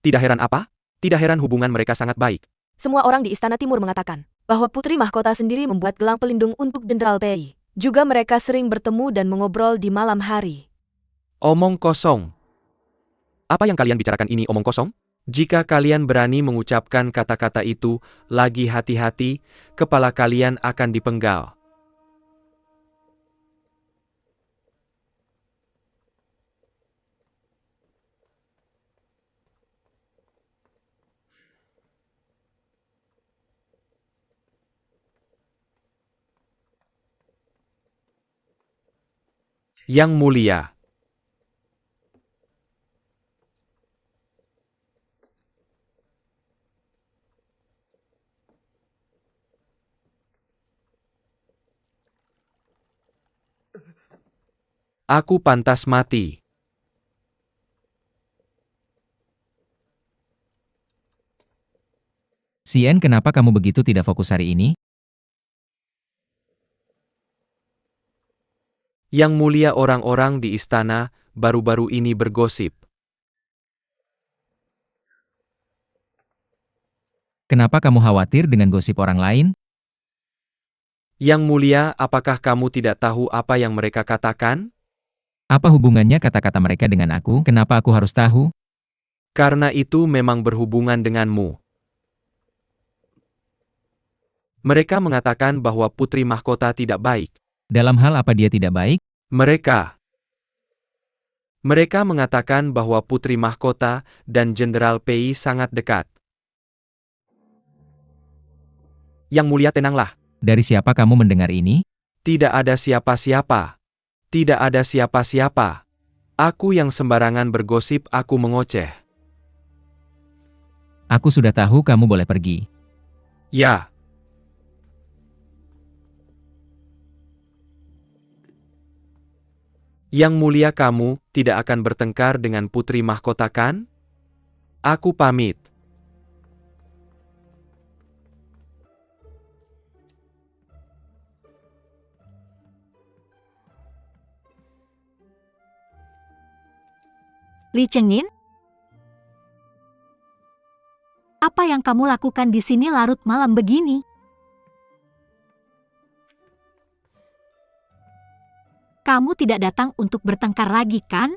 Tidak heran apa? Tidak heran, hubungan mereka sangat baik. Semua orang di Istana Timur mengatakan bahwa putri mahkota sendiri membuat gelang pelindung untuk Jenderal Pei. Juga mereka sering bertemu dan mengobrol di malam hari. Omong kosong. Apa yang kalian bicarakan ini omong kosong? Jika kalian berani mengucapkan kata-kata itu, lagi hati-hati, kepala kalian akan dipenggal. Yang mulia. Aku pantas mati. Sien, kenapa kamu begitu tidak fokus hari ini? Yang mulia, orang-orang di istana baru-baru ini bergosip. Kenapa kamu khawatir dengan gosip orang lain? Yang mulia, apakah kamu tidak tahu apa yang mereka katakan? Apa hubungannya kata-kata mereka dengan aku? Kenapa aku harus tahu? Karena itu memang berhubungan denganmu. Mereka mengatakan bahwa putri mahkota tidak baik. Dalam hal apa dia tidak baik? Mereka mengatakan bahwa putri mahkota dan Jenderal Pei sangat dekat. Yang mulia, tenanglah. Dari siapa kamu mendengar ini? Tidak ada siapa-siapa. Tidak ada siapa-siapa. Aku yang sembarangan bergosip, aku mengoceh. Aku sudah tahu, kamu boleh pergi. Ya. Yang mulia, kamu tidak akan bertengkar dengan putri mahkota kan? Aku pamit. Li Chengnin? Apa yang kamu lakukan di sini larut malam begini? Kamu tidak datang untuk bertengkar lagi, kan?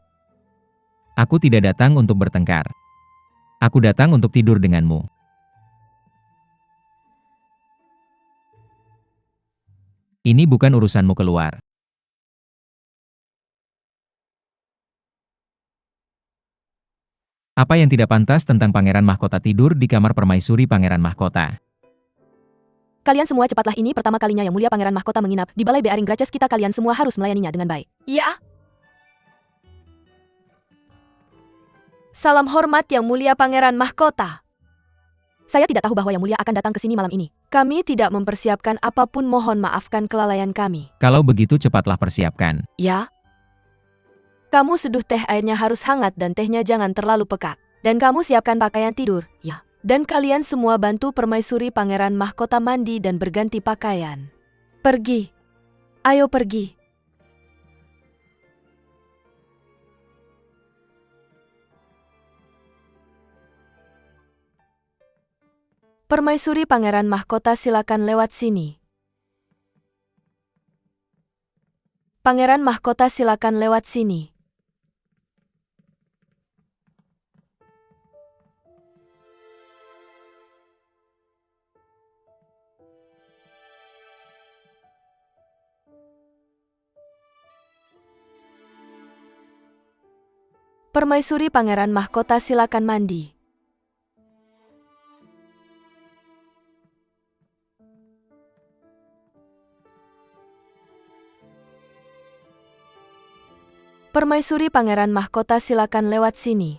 Aku tidak datang untuk bertengkar. Aku datang untuk tidur denganmu. Ini bukan urusanmu keluar. Apa yang tidak pantas tentang Pangeran Mahkota tidur di kamar permaisuri Pangeran Mahkota? Kalian semua cepatlah, ini pertama kalinya Yang Mulia Pangeran Mahkota menginap di Balai Bearing Graces kita. Kalian semua harus melayaninya dengan baik. Ya. Salam hormat Yang Mulia Pangeran Mahkota. Saya tidak tahu bahwa Yang Mulia akan datang ke sini malam ini. Kami tidak mempersiapkan apapun, mohon maafkan kelalaian kami. Kalau begitu cepatlah persiapkan. Ya. Kamu seduh teh, airnya harus hangat dan tehnya jangan terlalu pekat. Dan kamu siapkan pakaian tidur, ya. Dan kalian semua bantu permaisuri Pangeran Mahkota mandi dan berganti pakaian. Pergi. Ayo pergi. Permaisuri Pangeran Mahkota, silakan lewat sini. Pangeran Mahkota, silakan lewat sini. Permaisuri Pangeran Mahkota, silakan mandi. Permaisuri Pangeran Mahkota, silakan lewat sini.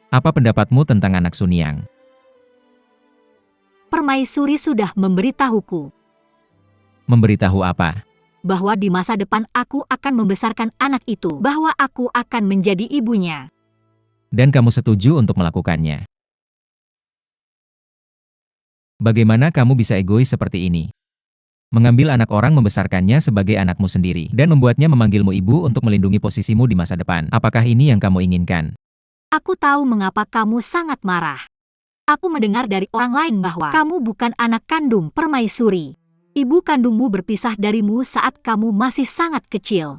Apa pendapatmu tentang anak Sunyang? Permaisuri sudah memberitahuku Memberitahu apa? bahwa di masa depan aku akan membesarkan anak itu, bahwa aku akan menjadi ibunya. Dan kamu setuju untuk melakukannya. Bagaimana kamu bisa egois seperti ini? Mengambil anak orang, membesarkannya sebagai anakmu sendiri, dan membuatnya memanggilmu ibu untuk melindungi posisimu di masa depan. Apakah ini yang kamu inginkan? Aku tahu mengapa kamu sangat marah. Aku mendengar dari orang lain bahwa kamu bukan anak kandung permaisuri. Ibu kandungmu berpisah darimu saat kamu masih sangat kecil.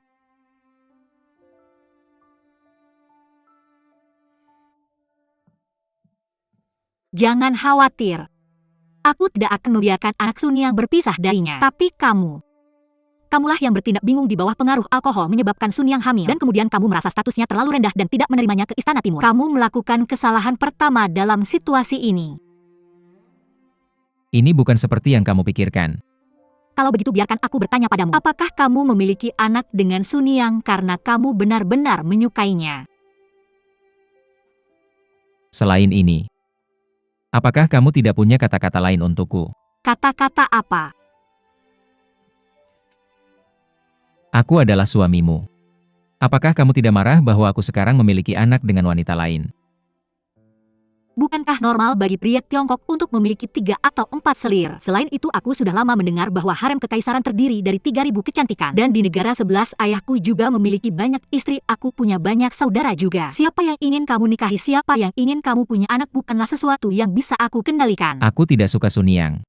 Jangan khawatir. Aku tidak akan membiarkan anak Sunyang berpisah darinya. Tapi kamulah yang bertindak bingung di bawah pengaruh alkohol menyebabkan Sunyang hamil. Dan kemudian kamu merasa statusnya terlalu rendah dan tidak menerimanya ke Istana Timur. Kamu melakukan kesalahan pertama dalam situasi ini. Ini bukan seperti yang kamu pikirkan. Kalau begitu biarkan aku bertanya padamu. Apakah kamu memiliki anak dengan Sunyang karena kamu benar-benar menyukainya? Selain ini, apakah kamu tidak punya kata-kata lain untukku? Kata-kata apa? Aku adalah suamimu. Apakah kamu tidak marah bahwa aku sekarang memiliki anak dengan wanita lain? Bukankah normal bagi pria Tiongkok untuk memiliki 3 atau 4 selir? Selain itu, aku sudah lama mendengar bahwa harem kekaisaran terdiri dari 3.000 kecantikan. Dan di negara sebelah ayahku juga memiliki banyak istri. Aku punya banyak saudara juga. Siapa yang ingin kamu nikahi, siapa yang ingin kamu punya anak bukanlah sesuatu yang bisa aku kendalikan. Aku tidak suka Sunyang.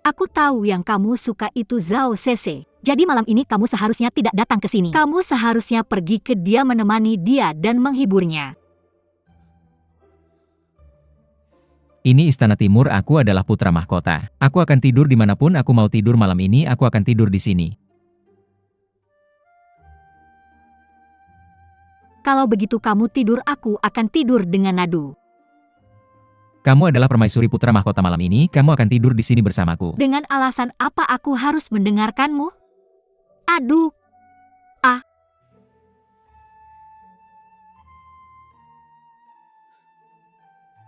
Aku tahu yang kamu suka itu Zhao Cece. Jadi malam ini kamu seharusnya tidak datang ke sini. Kamu seharusnya pergi ke dia, menemani dia dan menghiburnya. Ini Istana Timur, aku adalah putra mahkota. Aku akan tidur dimanapun aku mau tidur malam ini, aku akan tidur di sini. Kalau begitu kamu tidur, aku akan tidur dengan nadu. Kamu adalah permaisuri putra mahkota malam ini, kamu akan tidur di sini bersamaku. Dengan alasan apa aku harus mendengarkanmu? Aduh.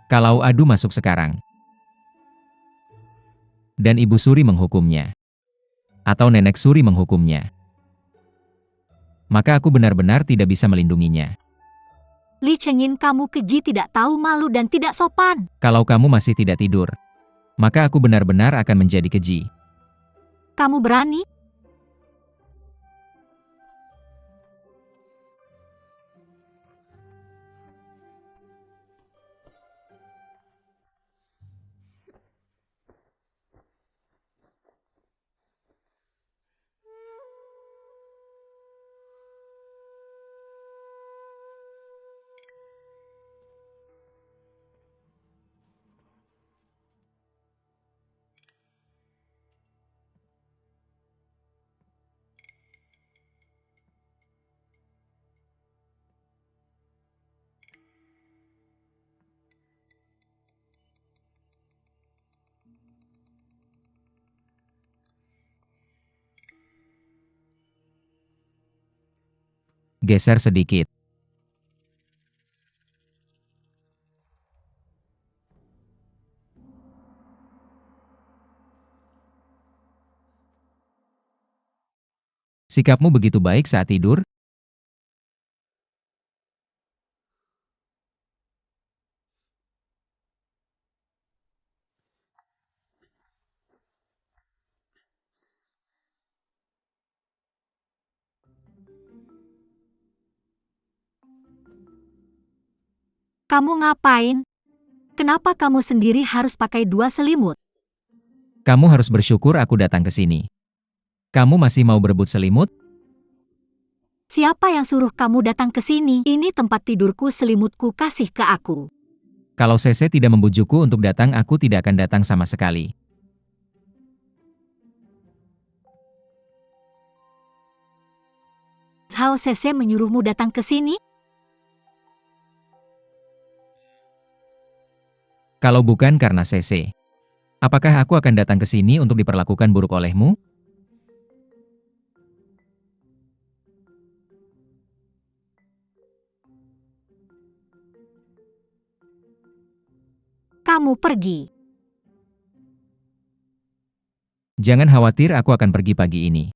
Kalau Adu masuk sekarang, dan Ibu Suri menghukumnya, atau Nenek Suri menghukumnya, maka aku benar-benar tidak bisa melindunginya. Li Chengin, kamu keji, tidak tahu malu dan tidak sopan. Kalau kamu masih tidak tidur, maka aku benar-benar akan menjadi keji. Kamu berani? Geser sedikit. Sikapmu begitu baik saat tidur? Kamu ngapain? Kenapa kamu sendiri harus pakai 2 selimut? Kamu harus bersyukur aku datang ke sini. Kamu masih mau berebut selimut? Siapa yang suruh kamu datang ke sini? Ini tempat tidurku, selimutku kasih ke aku. Kalau Sese tidak membujukku untuk datang, aku tidak akan datang sama sekali. Hao Sese menyuruhmu datang ke sini? Kalau bukan karena Sese, apakah aku akan datang ke sini untuk diperlakukan buruk olehmu? Kamu pergi. Jangan khawatir, aku akan pergi pagi ini.